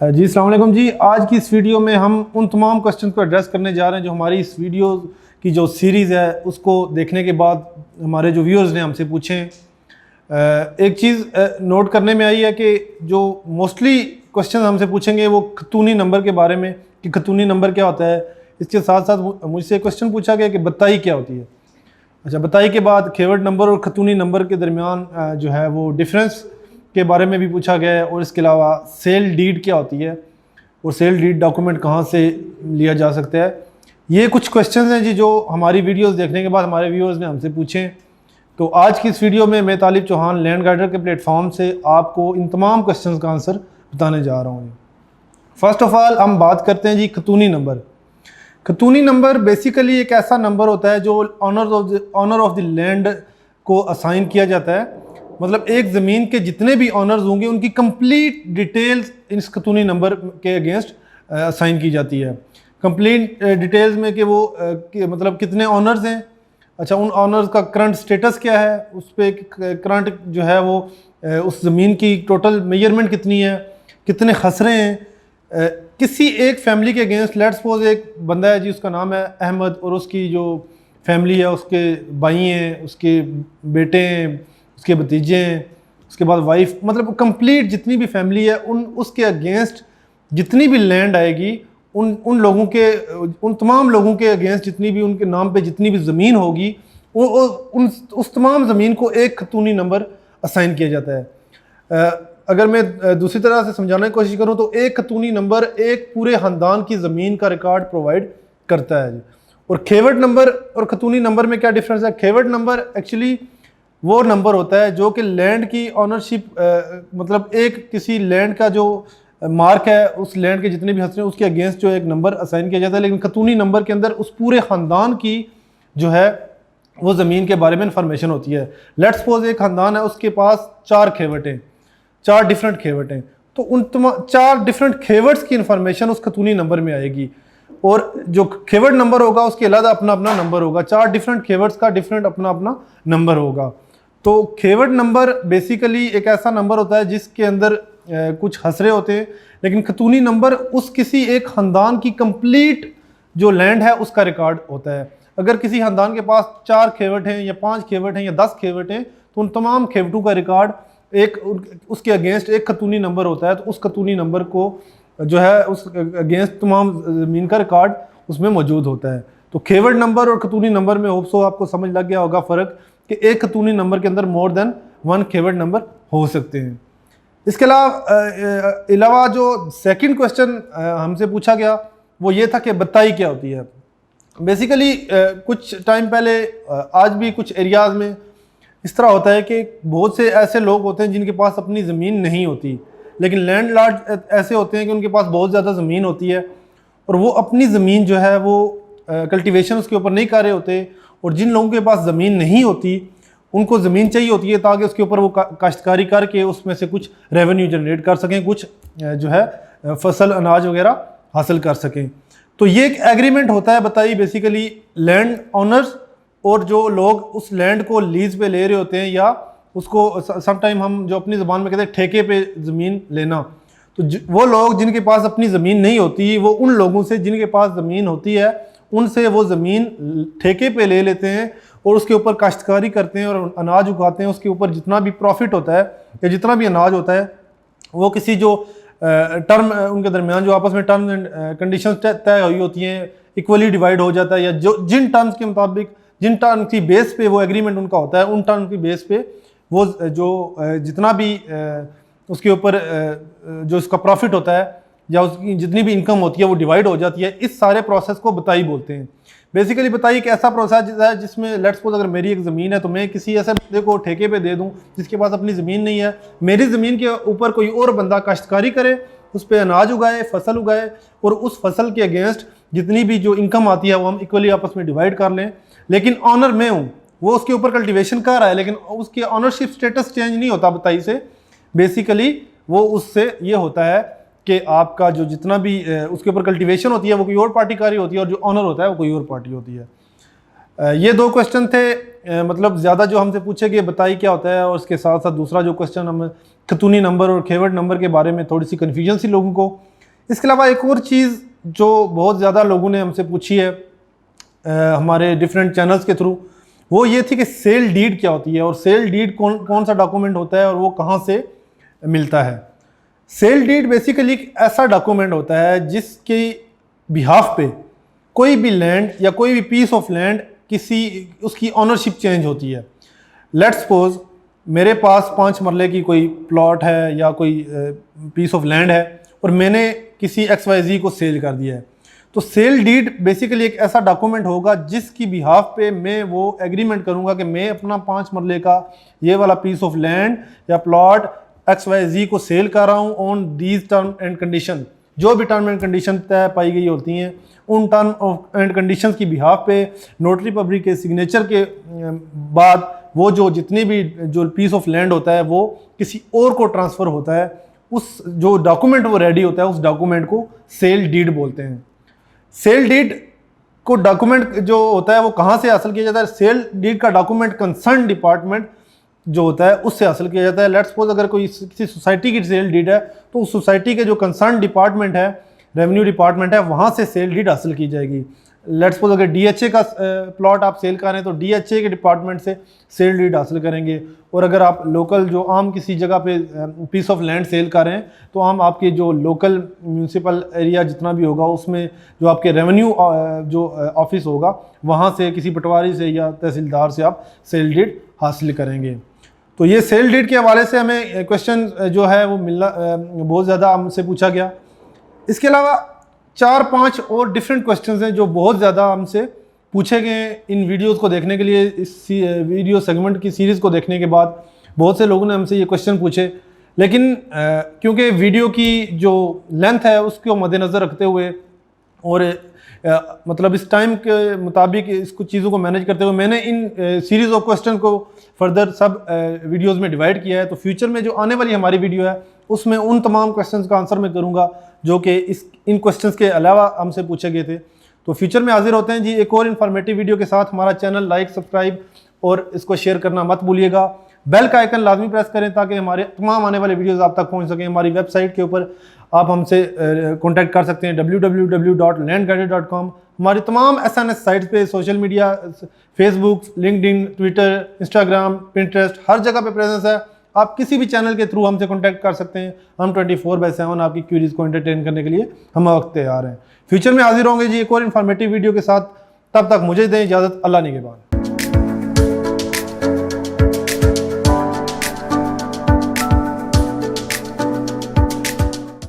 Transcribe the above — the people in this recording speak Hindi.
जी अस्सलाम वालेकुम जी। आज की इस वीडियो में हम उन तमाम क्वेश्चन को एड्रेस करने जा रहे हैं जो हमारी इस वीडियो की जो सीरीज़ है उसको देखने के बाद हमारे जो व्यूअर्स ने हमसे पूछे हैं। एक चीज़ नोट करने में आई है कि जो मोस्टली क्वेश्चन हमसे पूछेंगे वो खतूनी नंबर के बारे में कि खतूनी नंबर क्या होता है। इसके साथ साथ मुझसे क्वेश्चन पूछा गया कि बताई क्या होती है। अच्छा, बताई के बाद खेवट नंबर और खतूनी नंबर के दरमियान जो है वो डिफरेंस के बारे में भी पूछा गया है, और इसके अलावा सेल डीड क्या होती है और सेल डीड डॉक्यूमेंट कहाँ से लिया जा सकता है। ये कुछ क्वेश्चंस हैं जी जो हमारी वीडियोस देखने के बाद हमारे व्यूअर्स ने हमसे पूछे। तो आज की इस वीडियो में मैं तालिब चौहान लैंड गाइडर के प्लेटफॉर्म से आपको इन तमाम क्वेश्चंस का आंसर बताने जा रहा हूँ। फर्स्ट ऑफ ऑल हम बात करते हैं जी खतूनी नंबर। खतूनी नंबर बेसिकली एक ऐसा नंबर होता है जो ऑनर ऑफ द लैंड को असाइन किया जाता है। मतलब एक ज़मीन के जितने भी ऑनर्स होंगे उनकी कंप्लीट डिटेल्स इस खतूनी नंबर के अगेंस्ट असाइन की जाती है। कंप्लीट डिटेल्स में कि वो मतलब कितने ऑनर्स हैं, अच्छा उन ऑनर्स का करंट स्टेटस क्या है, उस पर करंट जो है वो उस ज़मीन की टोटल मेजरमेंट कितनी है, कितने खसरे हैं। किसी एक फैमिली के अगेंस्ट लेट्स सपोज एक बंदा है जी, उसका नाम है अहमद और उसकी जो फैमिली है उसके भाई हैं, उसके बेटे हैं, उसके भतीजे हैं, उसके बाद वाइफ, मतलब कंप्लीट जितनी भी फैमिली है उसके अगेंस्ट जितनी भी लैंड आएगी उन लोगों के उन तमाम लोगों के अगेंस्ट जितनी भी उनके नाम पे जितनी भी ज़मीन होगी उस तमाम ज़मीन को एक खतूनी नंबर असाइन किया जाता है। अगर मैं दूसरी तरह से समझाने की कोशिश करूं तो एक खतूनी नंबर एक पूरे ख़ानदान की ज़मीन का रिकॉर्ड प्रोवाइड करता है। और खेवट नंबर और खतूनी नंबर में क्या डिफरेंस है? खेवट नंबर एक्चुअली वो नंबर होता है जो कि लैंड की ऑनरशिप मतलब एक किसी लैंड का जो मार्क है उस लैंड के जितने भी हस्से हैं उसके अगेंस्ट जो एक नंबर असाइन किया जाता है। लेकिन खतूनी नंबर के अंदर उस पूरे ख़ानदान की जो है वो ज़मीन के बारे में इंफॉर्मेशन होती है। लेट्स सपोज एक ख़ानदान है, उसके पास 4 खेवट हैं, 4 डिफरेंट खेवट हैं, तो उन 4 डिफरेंट खेवट्स की इंफॉर्मेशन उस खतूनी नंबर में आएगी। और जो खेवट नंबर होगा उसके अलग अपना अपना नंबर होगा। 4 डिफरेंट खेवट्स का डिफरेंट अपना अपना नंबर होगा। तो खेवट नंबर बेसिकली एक ऐसा नंबर होता है जिसके अंदर कुछ हसरे होते हैं, लेकिन खतूनी नंबर उस किसी एक ख़ानदान की कंप्लीट जो लैंड है उसका रिकॉर्ड होता है। अगर किसी ख़ानदान के पास 4 खेवट हैं या 5 खेवट हैं या 10 खेवट हैं तो उन तमाम खेवटों का रिकॉर्ड एक उसके अगेंस्ट एक खतूनी नंबर होता है। तो उस खतूनी नंबर को जो है उस अगेंस्ट तमाम ज़मीन का रिकॉर्ड उसमें मौजूद होता है। तो खेवट नंबर और खतूनी नंबर में होप सो आपको समझ लग गया होगा फ़र्क कि एक खतूनी नंबर के अंदर मोर देन 1 खेवट नंबर हो सकते हैं। इसके अलावा जो सेकंड क्वेश्चन हमसे पूछा गया वो ये था कि बताई क्या होती है। बेसिकली कुछ टाइम पहले आज भी कुछ एरियाज़ में इस तरह होता है कि बहुत से ऐसे लोग होते हैं जिनके पास अपनी ज़मीन नहीं होती, लेकिन लैंड लॉर्ड ऐसे होते हैं कि उनके पास बहुत ज़्यादा ज़मीन होती है और वो अपनी ज़मीन जो है वो कल्टीवेशन उसके ऊपर नहीं कर रहे होते। और जिन लोगों के पास ज़मीन नहीं होती उनको ज़मीन चाहिए होती है ताकि उसके ऊपर वो काश्तकारी करके उसमें से कुछ रेवेन्यू जनरेट कर सकें, कुछ जो है फसल अनाज वगैरह हासिल कर सकें। तो ये एक एग्रीमेंट होता है बताइए बेसिकली लैंड ऑनर्स और जो लोग उस लैंड को लीज पे ले रहे होते हैं या उसको समटाइम हम जो अपनी ज़बान में कहते हैं ठेके पे ज़मीन लेना। तो वो लोग जिनके पास अपनी ज़मीन नहीं होती वो उन लोगों से जिनके पास ज़मीन होती है उनसे वो ज़मीन ठेके पे ले लेते हैं और उसके ऊपर काश्तकारी करते हैं और अनाज उगाते हैं। उसके ऊपर जितना भी प्रॉफिट होता है या जितना भी अनाज होता है वो किसी जो टर्म उनके दरमियान जो आपस में टर्म्स एंड कंडीशंस तय हुई होती हैं इक्वली डिवाइड हो जाता है, या जो जिन टर्म्स के मुताबिक जिन टर्म की बेस पे वो एग्रीमेंट उनका होता है उन टर्म की बेस पे वो जो जितना भी उसके ऊपर जो उसका प्रॉफिट होता है या उसकी जितनी भी इनकम होती है वो डिवाइड हो जाती है। इस सारे प्रोसेस को बताई बोलते हैं। बेसिकली बताइए एक ऐसा प्रोसेस है जिसमें लेट्स सपोज अगर मेरी एक ज़मीन है तो मैं किसी ऐसे बंदे को ठेके पे दे दूं जिसके पास अपनी ज़मीन नहीं है। मेरी ज़मीन के ऊपर कोई और बंदा काश्तकारी करे, उस पर अनाज उगाए, फसल उगाए और उस फसल के अगेंस्ट जितनी भी जो इनकम आती है वो हम इक्वली आपस में डिवाइड कर लें। लेकिन ऑनर मैं हूँ, वो उसके ऊपर कल्टिवेशन कर रहा है लेकिन उसके ऑनरशिप स्टेटस चेंज नहीं होता बताई से। बेसिकली वो उससे ये होता है कि आपका जो जितना भी उसके ऊपर कल्टीवेशन होती है वो कोई और पार्टी का रही होती है और जो ऑनर होता है वो कोई और पार्टी होती है। ये 2 क्वेश्चन थे मतलब ज़्यादा जो हमसे पूछे गए बताई क्या होता है, और उसके साथ साथ दूसरा जो क्वेश्चन हम खतूनी नंबर और खेवट नंबर के बारे में थोड़ी सी कन्फ्यूजन सी लोगों को इसके अलावा एक और चीज़ जो बहुत ज़्यादा लोगों ने हमसे पूछी है हमारे डिफरेंट चैनल्स के थ्रू, वो ये थी कि सेल डीड क्या होती है और सेल डीड कौन सा डॉक्यूमेंट होता है और वो कहाँ से मिलता है। सेल डीड बेसिकली एक ऐसा डॉक्यूमेंट होता है जिसके बिहाफ पे कोई भी लैंड या कोई भी पीस ऑफ लैंड उसकी ऑनरशिप चेंज होती है। लेट्स सपोज मेरे पास 5 मरले की कोई प्लॉट है या कोई पीस ऑफ लैंड है और मैंने किसी XYZ को सेल कर दिया है, तो सेल डीड बेसिकली एक ऐसा डॉक्यूमेंट होगा जिसकी बिहाफ पे मैं वो एग्रीमेंट करूंगा कि मैं अपना 5 मरले का ये वाला पीस ऑफ लैंड या प्लॉट XYZ को सेल कर रहा हूँ on these term and condition. जो भी टर्म एंड कंडीशन तय पाई गई होती हैं उन टर्म एंड कंडीशंस की बिहाफ पे नोटरी पब्लिक के सिग्नेचर के बाद वो जो जितनी भी जो पीस ऑफ लैंड होता है वो किसी और को ट्रांसफ़र होता है। उस जो डॉक्यूमेंट वो रेडी होता है उस डॉक्यूमेंट को सेल डीड बोलते हैं। सेल डीड को डॉक्यूमेंट जो होता है वो कहाँ से हासिल किया जाता है? सेल डीड का डॉक्यूमेंट कंसर्न डिपार्टमेंट जो होता है उससे हासिल किया जाता है। लेट्स सपोज अगर कोई किसी सोसाइटी की सेल डीड है तो उस सोसाइटी के जो कंसर्न डिपार्टमेंट है, रेवेन्यू डिपार्टमेंट है, वहाँ से सेल डीड हासिल की जाएगी। लेट्स सपोज अगर DHA का प्लॉट आप सेल कर रहे हैं तो DHA के डिपार्टमेंट से सेल डीड हासिल करेंगे। और अगर आप लोकल जो आम किसी जगह पे पीस ऑफ लैंड सेल कर रहे हैं तो आम आपके जो लोकल म्यूनसिपल एरिया जितना भी होगा उसमें जो आपके रेवेन्यू जो ऑफिस होगा वहाँ से किसी पटवारी से या तहसीलदार से आप सेल डीड हासिल करेंगे। तो ये सेल डीड के हवाले से हमें क्वेश्चन जो है वो मिलना बहुत ज़्यादा हमसे पूछा गया। इसके अलावा 4-5 और डिफरेंट क्वेश्चंस हैं जो बहुत ज़्यादा हमसे पूछे गए इन वीडियोस को देखने के लिए। इस वीडियो सेगमेंट की सीरीज़ को देखने के बाद बहुत से लोगों ने हमसे ये क्वेश्चन पूछे, लेकिन क्योंकि वीडियो की जो लेंथ है उसको मद्देनज़र रखते हुए और मतलब इस टाइम के मुताबिक इसको चीज़ों को मैनेज करते हुए मैंने इन सीरीज़ ऑफ क्वेश्चन को फर्दर सब वीडियोस में डिवाइड किया है। तो फ्यूचर में जो आने वाली हमारी वीडियो है उसमें उन तमाम क्वेश्चंस का आंसर मैं करूंगा जो कि इन क्वेश्चंस के अलावा हमसे पूछे गए थे। तो फ्यूचर में हाजिर होते हैं जी एक और इन्फॉर्मेटिव वीडियो के साथ। हमारा चैनल लाइक, सब्सक्राइब और इसको शेयर करना मत भूलिएगा। बेल का आइकन लाजमी प्रेस करें ताकि हमारे तमाम आने वाले वीडियोस आप तक पहुंच सकें। हमारी वेबसाइट के ऊपर आप हमसे कांटेक्ट कर सकते हैं www.landguided.com। हमारी तमाम SNS साइट्स पे social media Facebook, LinkedIn, Twitter, Instagram, Pinterest हर जगह पे प्रेजेंस है। आप किसी भी चैनल के थ्रू हमसे कांटेक्ट कर सकते हैं। हम 24/7 आपकी क्यूरीज को एंटरटेन करने के लिए हम वक्त तैयार हैं। फ्यूचर में हाजिर होंगे जी एक और इन्फॉर्मेटिव वीडियो के साथ। तब तक मुझे दें इजाज़त। अल्लाह निगहबान।